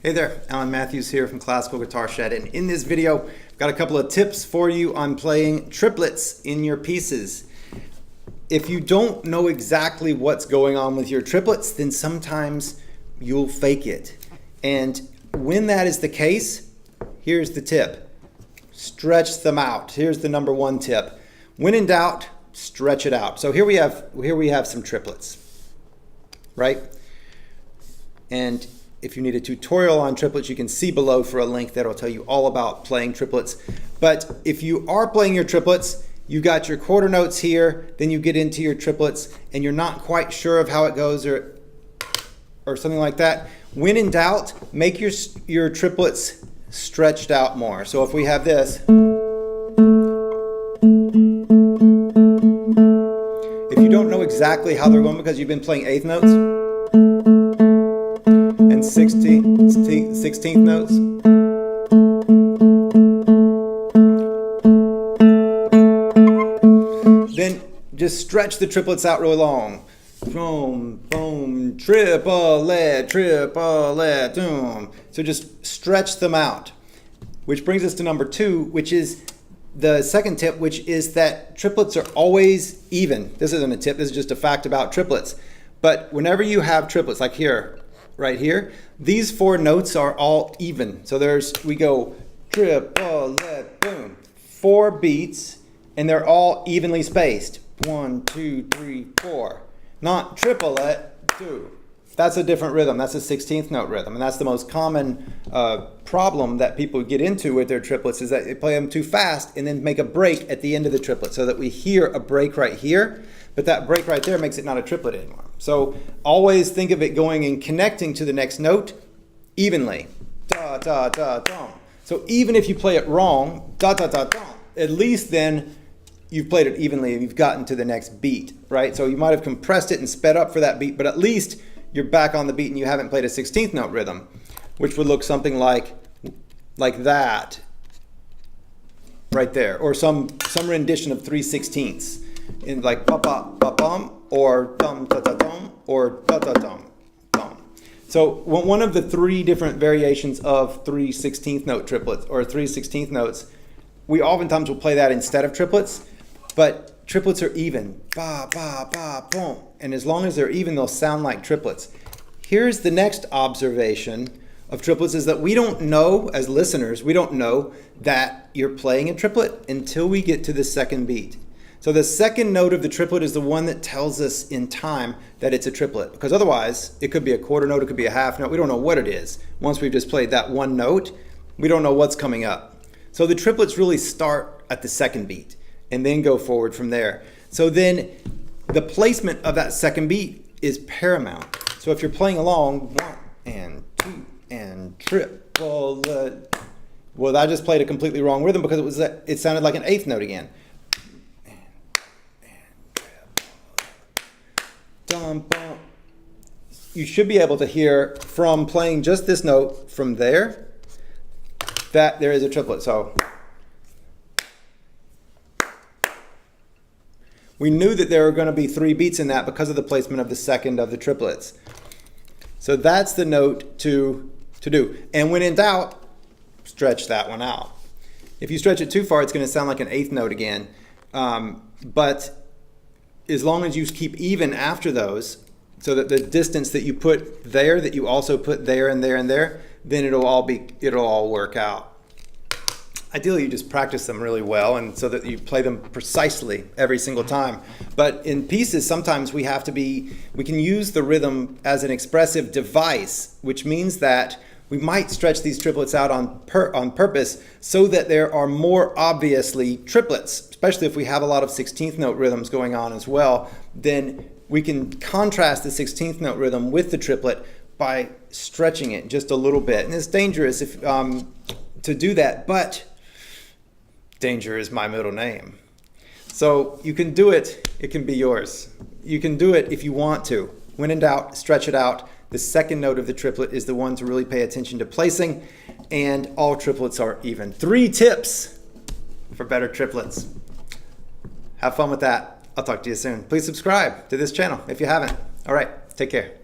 Hey there, Alan Matthews here from Classical Guitar Shed, and in this video I've got a couple of tips for you on playing triplets in your pieces. If you don't know exactly what's going on with your triplets, then sometimes you'll fake it. And when that is the case, here's the tip. Stretch them out. Here's the number one tip. When in doubt, stretch it out. So here we have some triplets, right? And if you need a tutorial on triplets, you can see below for a link that'll tell you all about playing triplets. But if you are playing your triplets, you got your quarter notes here, then you get into your triplets and you're not quite sure of how it goes or something like that. When in doubt, make your triplets stretched out more. So if we have this, if you don't know exactly how they're going because you've been playing eighth notes, and 16th notes. Then just stretch the triplets out really long. Boom, boom, triplet, triplet, boom. So just stretch them out. Which brings us to number two, which is the second tip, which is that triplets are always even. This isn't a tip, this is just a fact about triplets. But whenever you have triplets, like here, right here, these four notes are all even. So we go triplet, boom, 4 beats, and they're all evenly spaced. 1, 2, 3, 4. Not triplet, 2. That's a different rhythm. That's a 16th note rhythm, and that's the most common problem that people get into with their triplets is that they play them too fast and then make a break at the end of the triplet, so that we hear a break right here. But that break right there makes it not a triplet anymore. So always think of it going and connecting to the next note evenly. Da, da, da, da. So even if you play it wrong, da, da, da, da, at least then you've played it evenly and you've gotten to the next beat, right? So you might have compressed it and sped up for that beat, but at least you're back on the beat and you haven't played a 16th note rhythm, which would look something like that right there, or some rendition of 3/16ths. In like ba ba ba bum or dum da da dum or da da dum dum. So one of the 3 different variations of 3/16th note triplets or 3/16th notes, we oftentimes will play that instead of triplets, but triplets are even. Ba ba ba boom. And as long as they're even, they'll sound like triplets. Here's the next observation of triplets is that we don't know, as listeners, we don't know that you're playing a triplet until we get to the second beat. So the second note of the triplet is the one that tells us in time that it's a triplet. Because otherwise, it could be a quarter note, it could be a half note. We don't know what it is. Once we've just played that one note, we don't know what's coming up. So the triplets really start at the second beat and then go forward from there. So then the placement of that second beat is paramount. So if you're playing along, 1 and 2 and triplet. Well, I just played a completely wrong rhythm because it sounded like an eighth note again. Dum, bum. You should be able to hear from playing just this note from there that there is a triplet. So we knew that there were going to be 3 beats in that because of the placement of the second of the triplets. So that's the note to do. And when in doubt, stretch that one out. If you stretch it too far, it's going to sound like an eighth note again. But as long as you keep even after those, so that the distance that you put there, that you also put there and there and there, then it'll all work out. Ideally, you just practice them really well, and so that you play them precisely every single time. But in pieces, sometimes we can use the rhythm as an expressive device, which means that we might stretch these triplets out on purpose so that there are more obviously triplets, especially if we have a lot of 16th note rhythms going on as well. Then we can contrast the 16th note rhythm with the triplet by stretching it just a little bit. And it's dangerous to do that, but danger is my middle name. So you can do it, it can be yours. You can do it if you want to. When in doubt, stretch it out. The second note of the triplet is the one to really pay attention to placing, and all triplets are even. 3 tips for better triplets. Have fun with that. I'll talk to you soon. Please subscribe to this channel if you haven't. All right, take care.